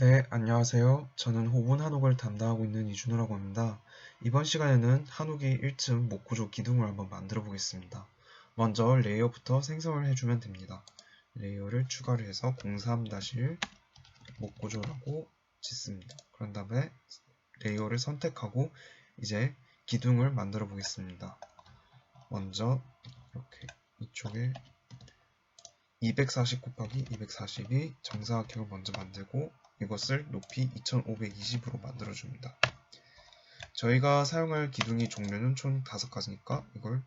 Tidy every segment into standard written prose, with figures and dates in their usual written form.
네, 안녕하세요. 저는 호분 한옥을 담당하고 있는 이준호라고 합니다. 이번 시간에는 한옥이 1층 목구조 기둥을 한번 만들어 보겠습니다. 먼저 레이어부터 생성을 해주면 됩니다. 레이어를 추가를 해서 03-1 목구조라고 짓습니다. 그런 다음에 레이어를 선택하고 이제 기둥을 만들어 보겠습니다. 먼저 이렇게 이쪽에 240 곱하기 240이 정사각형을 먼저 만들고 이것을 높이 2520으로 만들어줍니다. 저희가 사용할 기둥이 종류는 총 5가지니까 이걸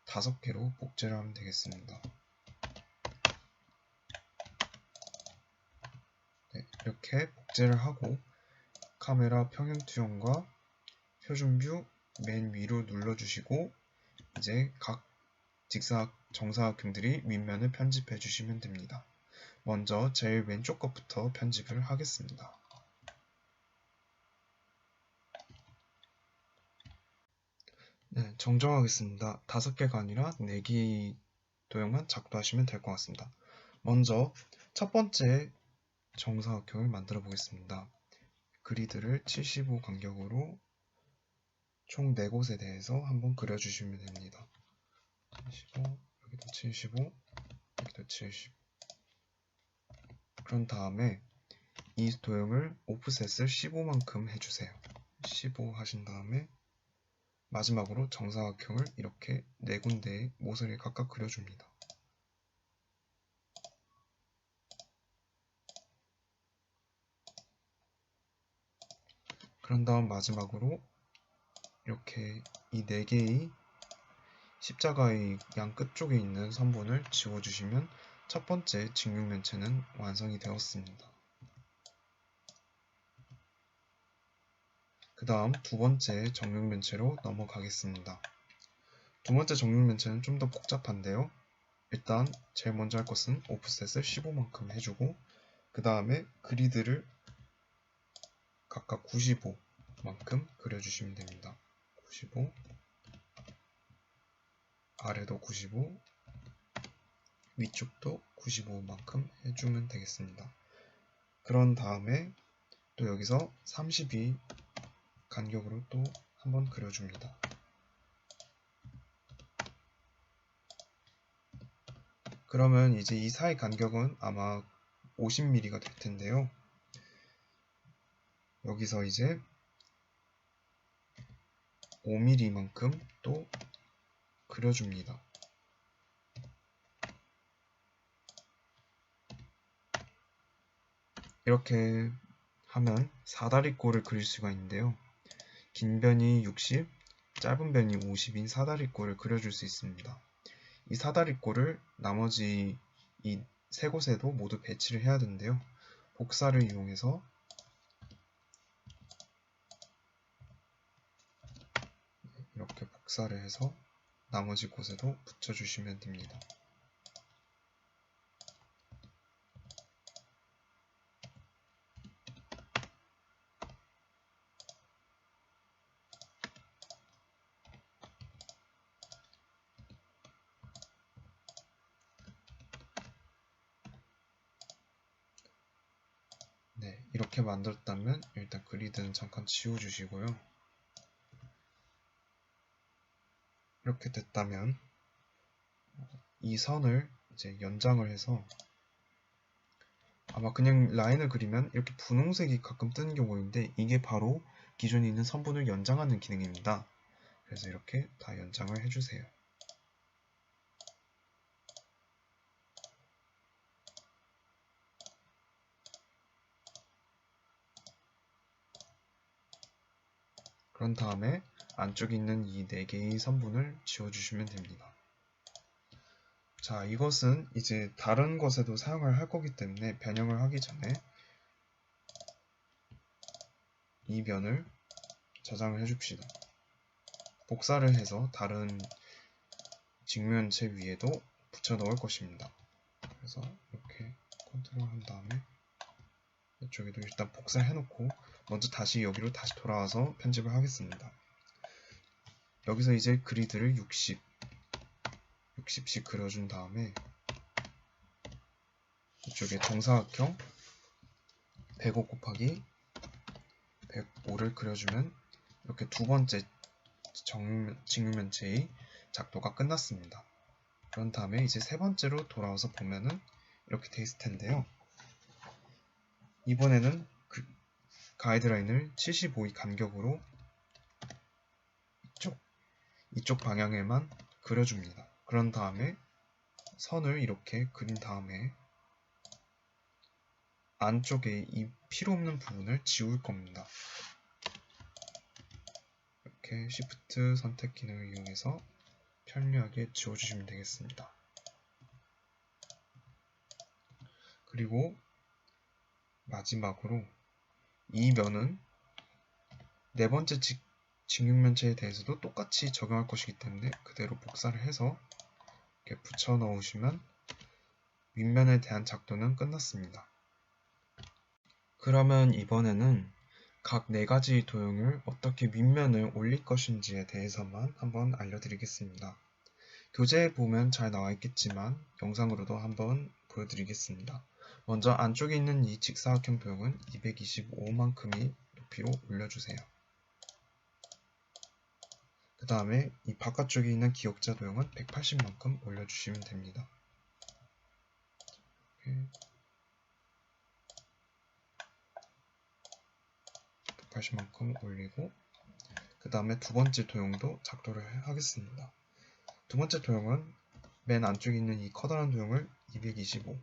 5개로 복제를 하면 되겠습니다. 네, 이렇게 복제를 하고 카메라 평행 투영과 표준뷰 맨 위로 눌러주시고 이제 각 정사각형들이 윗면을 편집해 주시면 됩니다. 먼저 제일 왼쪽 것부터 편집을 하겠습니다. 네, 정정하겠습니다. 5개가 아니라 4개 도형만 작도하시면 될 것 같습니다. 먼저 첫 번째 정사각형을 만들어 보겠습니다. 그리드를 75 간격으로 총 4곳에 대해서 한번 그려주시면 됩니다. 75, 여기도 75, 여기도 70. 그런 다음에 이 도형을 오프셋을 15만큼 해주세요. 15 하신 다음에 마지막으로 정사각형을 이렇게 4군데의 모서리에 각각 그려줍니다. 그런 다음 마지막으로 이렇게 이 4개의 십자가의 양 끝쪽에 있는 선분을 지워주시면 첫 번째 직육면체는 완성이 되었습니다. 그 다음 두 번째 정육면체로 넘어가겠습니다. 두 번째 정육면체는 좀 더 복잡한데요. 일단 제일 먼저 할 것은 오프셋을 15만큼 해주고 그 다음에 그리드를 각각 95만큼 그려주시면 됩니다. 95, 아래도 95, 위쪽도 95만큼 해주면 되겠습니다. 그런 다음에 또 여기서 32 간격으로 또 한번 그려줍니다. 그러면 이제 이 사이 간격은 아마 50mm가 될 텐데요. 여기서 이제 5mm만큼 또 그려줍니다. 이렇게 하면 사다리꼴을 그릴 수가 있는데요. 긴 변이 60, 짧은 변이 50인 사다리꼴을 그려줄 수 있습니다. 이 사다리꼴을 나머지 이 세 곳에도 모두 배치를 해야 되는데요. 복사를 이용해서 이렇게 복사를 해서 나머지 곳에도 붙여주시면 됩니다. 네, 이렇게 만들었다면 일단 그리드는 잠깐 지워주시고요. 이렇게 됐다면 이 선을 이제 연장을 해서 아마 그냥 라인을 그리면 이렇게 분홍색이 가끔 뜨는 경우가 있는데 이게 바로 기존에 있는 선분을 연장하는 기능입니다. 그래서 이렇게 다 연장을 해주세요. 그런 다음에 안쪽에 있는 이 4개의 선분을 지워주시면 됩니다. 자, 이것은 이제 다른 것에도 사용을 할 거기 때문에 변형을 하기 전에 이 면을 저장을 해줍시다. 복사를 해서 다른 직면체 위에도 붙여 넣을 것입니다. 그래서 이렇게 컨트롤 한 다음에 이쪽에도 일단 복사해 놓고 먼저 다시 여기로 다시 돌아와서 편집을 하겠습니다. 여기서 이제 그리드를 60씩 그려준 다음에 이쪽에 정사각형 105 곱하기 105를 그려주면 이렇게 두 번째 직육면체의 작도가 끝났습니다. 그런 다음에 이제 세 번째로 돌아와서 보면은 이렇게 돼 있을 텐데요. 이번에는 그 가이드라인을 75의 간격으로 이쪽 방향에만 그려줍니다. 그런 다음에 선을 이렇게 그린 다음에 안쪽에 이 필요 없는 부분을 지울 겁니다. 이렇게 Shift 선택 기능을 이용해서 편리하게 지워주시면 되겠습니다. 그리고 마지막으로 이 면은 네 번째 직육면체에 대해서도 똑같이 적용할 것이기 때문에 그대로 복사를 해서 이렇게 붙여 넣으시면 윗면에 대한 작도는 끝났습니다. 그러면 이번에는 각 4가지 도형을 어떻게 윗면을 올릴 것인지에 대해서만 한번 알려드리겠습니다. 교재에 보면 잘 나와 있겠지만 영상으로도 한번 보여드리겠습니다. 먼저 안쪽에 있는 이 직사각형 도형은 225만큼의 높이로 올려주세요. 그 다음에 이 바깥쪽에 있는 기역자 도형은 180만큼 올려주시면 됩니다. 180만큼 올리고 그 다음에 두 번째 도형도 작도를 하겠습니다. 두 번째 도형은 맨 안쪽에 있는 이 커다란 도형을 225,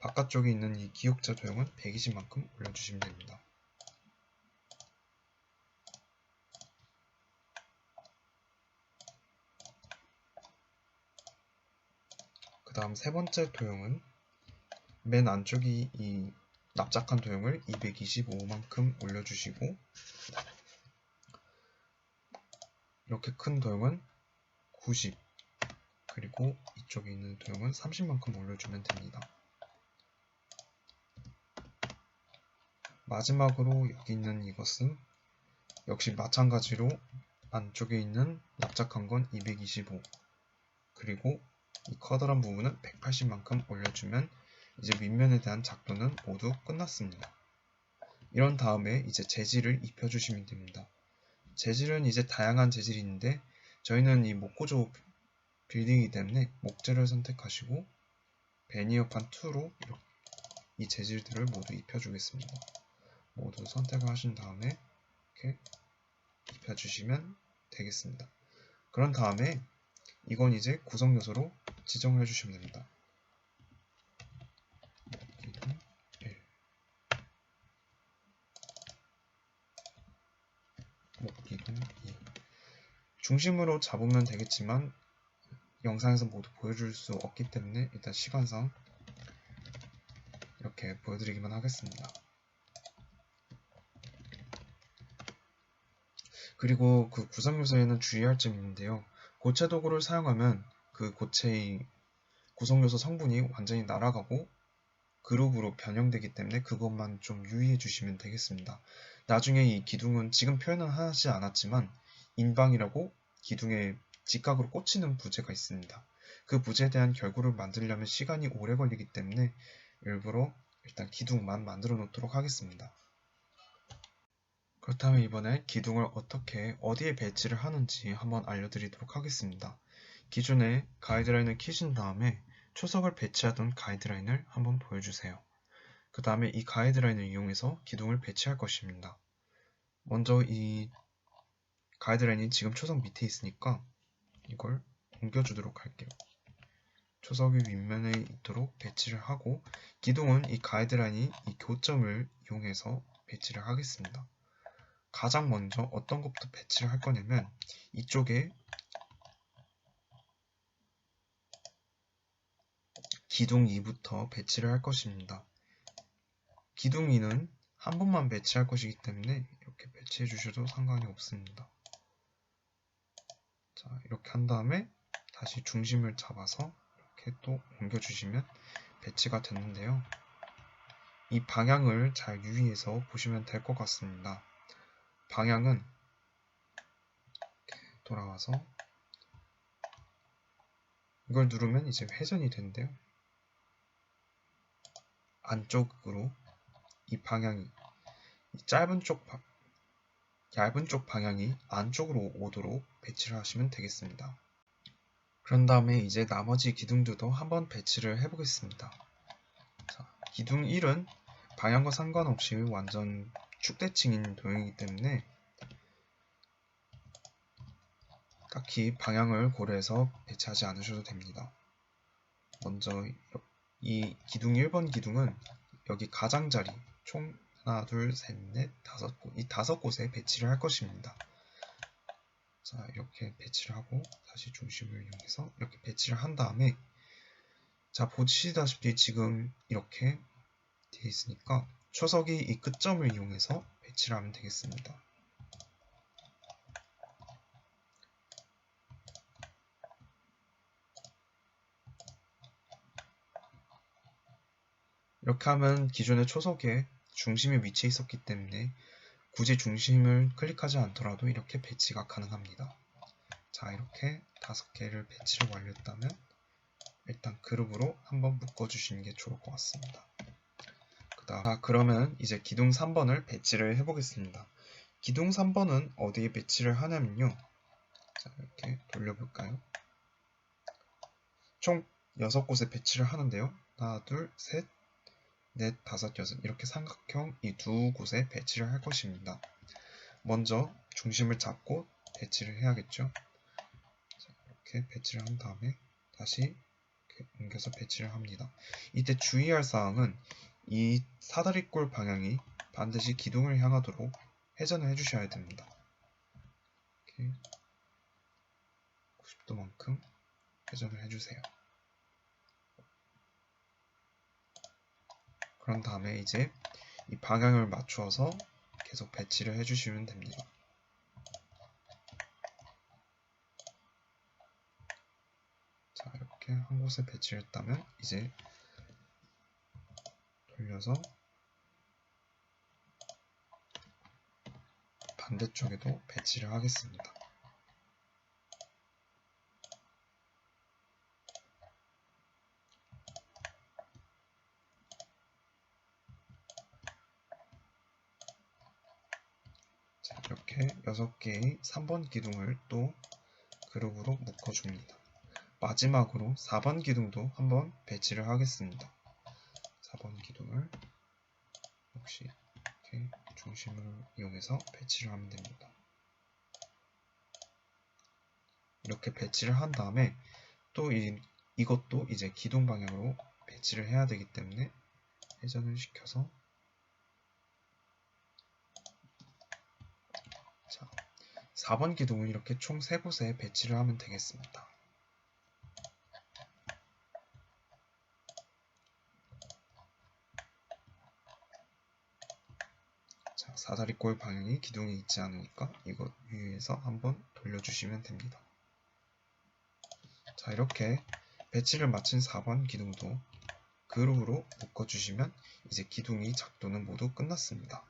바깥쪽에 있는 이 기역자 도형은 120만큼 올려주시면 됩니다. 그 다음 세 번째 도형은 맨 안쪽이 이 납작한 도형을 225만큼 올려주시고 이렇게 큰 도형은 90, 그리고 이쪽에 있는 도형은 30만큼 올려주면 됩니다. 마지막으로 여기 있는 이것은 역시 마찬가지로 안쪽에 있는 납작한 건 225, 그리고 이 커다란 부분은 180만큼 올려주면 이제 윗면에 대한 작도는 모두 끝났습니다. 이런 다음에 이제 재질을 입혀주시면 됩니다. 재질은 이제 다양한 재질이 있는데 저희는 이 목구조 빌딩이기 때문에 목재를 선택하시고 베니어판 2로 이 재질들을 모두 입혀주겠습니다. 모두 선택을 하신 다음에 이렇게 입혀주시면 되겠습니다. 그런 다음에 이건 이제 구성 요소로 지정을 해주시면 됩니다. 기둥 1, 목기둥 2. 중심으로 잡으면 되겠지만 영상에서 모두 보여줄 수 없기 때문에 일단 시간상 이렇게 보여드리기만 하겠습니다. 그리고 그 구성 요소에는 주의할 점이 있는데요. 고체 도구를 사용하면 그 고체의 구성 요소 성분이 완전히 날아가고 그룹으로 변형되기 때문에 그것만 좀 유의해 주시면 되겠습니다. 나중에 이 기둥은 지금 표현은 하지 않았지만 인방이라고 기둥에 직각으로 꽂히는 부재가 있습니다. 그 부재에 대한 결과를 만들려면 시간이 오래 걸리기 때문에 일부러 일단 기둥만 만들어 놓도록 하겠습니다. 그렇다면 이번에 기둥을 어디에 배치를 하는지 한번 알려드리도록 하겠습니다. 기존에 가이드라인을 키신 다음에 초석을 배치하던 가이드라인을 한번 보여주세요. 그 다음에 이 가이드라인을 이용해서 기둥을 배치할 것입니다. 먼저 이 가이드라인이 지금 초석 밑에 있으니까 이걸 옮겨주도록 할게요. 초석이 윗면에 있도록 배치를 하고 기둥은 이 가이드라인이 이 교점을 이용해서 배치를 하겠습니다. 가장 먼저 어떤 것부터 배치를 할 거냐면 이쪽에 기둥 2부터 배치를 할 것입니다. 기둥 2는 한 번만 배치할 것이기 때문에 이렇게 배치해 주셔도 상관이 없습니다. 자, 이렇게 한 다음에 다시 중심을 잡아서 이렇게 또 옮겨주시면 배치가 됐는데요. 이 방향을 잘 유의해서 보시면 될 것 같습니다. 방향은 돌아와서 이걸 누르면 이제 회전이 되는데요. 안쪽으로 이 방향이 얇은 쪽 방향이 안쪽으로 오도록 배치를 하시면 되겠습니다. 그런 다음에 이제 나머지 기둥들도 한번 배치를 해보겠습니다. 자, 기둥 1은 방향과 상관없이 완전 축대칭인 도형이기 때문에 딱히 방향을 고려해서 배치하지 않으셔도 됩니다. 먼저 이 기둥 1번 기둥은 여기 가장자리 총 하나, 둘, 셋, 넷, 다섯 곳, 이 5곳에 배치를 할 것입니다. 자, 이렇게 배치를 하고 다시 중심을 이용해서 이렇게 배치를 한 다음에 자, 보시다시피 지금 이렇게 되어 있으니까 초석이 이 끝점을 이용해서 배치를 하면 되겠습니다. 이렇게 하면 기존의 초석에 중심이 위치해 있었기 때문에 굳이 중심을 클릭하지 않더라도 이렇게 배치가 가능합니다. 자, 이렇게 5개를 배치를 완료했다면 일단 그룹으로 한번 묶어주시는 게 좋을 것 같습니다. 그러면 이제 기둥 3번을 배치를 해보겠습니다. 기둥 3번은 어디에 배치를 하냐면요. 자, 이렇게 돌려볼까요? 총 6곳에 배치를 하는데요. 하나, 둘, 셋, 넷, 다섯, 여섯 이렇게 삼각형 이 2곳에 배치를 할 것입니다. 먼저 중심을 잡고 배치를 해야겠죠. 자, 이렇게 배치를 한 다음에 다시 이렇게 옮겨서 배치를 합니다. 이때 주의할 사항은 이 사다리꼴 방향이 반드시 기둥을 향하도록 회전을 해주셔야 됩니다. 이렇게 90도만큼 회전을 해주세요. 그런 다음에 이제 이 방향을 맞추어서 계속 배치를 해주시면 됩니다. 자, 이렇게 한 곳에 배치를 했다면 이제 돌려서 반대쪽에도 배치를 하겠습니다. 자, 이렇게 6개의 3번 기둥을 또 그룹으로 묶어줍니다. 마지막으로 4번 기둥도 한번 배치를 하겠습니다. 4번 기둥을 역시 이렇게 중심을 이용해서 배치를 하면 됩니다. 이렇게 배치를 한 다음에 또 이것도 이제 기둥 방향으로 배치를 해야 되기 때문에 회전을 시켜서 자, 4번 기둥은 이렇게 총 3곳에 배치를 하면 되겠습니다. 자, 사다리꼴 방향이 기둥에 있지 않으니까 이것 위에서 한번 돌려주시면 됩니다. 자, 이렇게 배치를 마친 4번 기둥도 그룹으로 묶어주시면 이제 기둥이 작도는 모두 끝났습니다.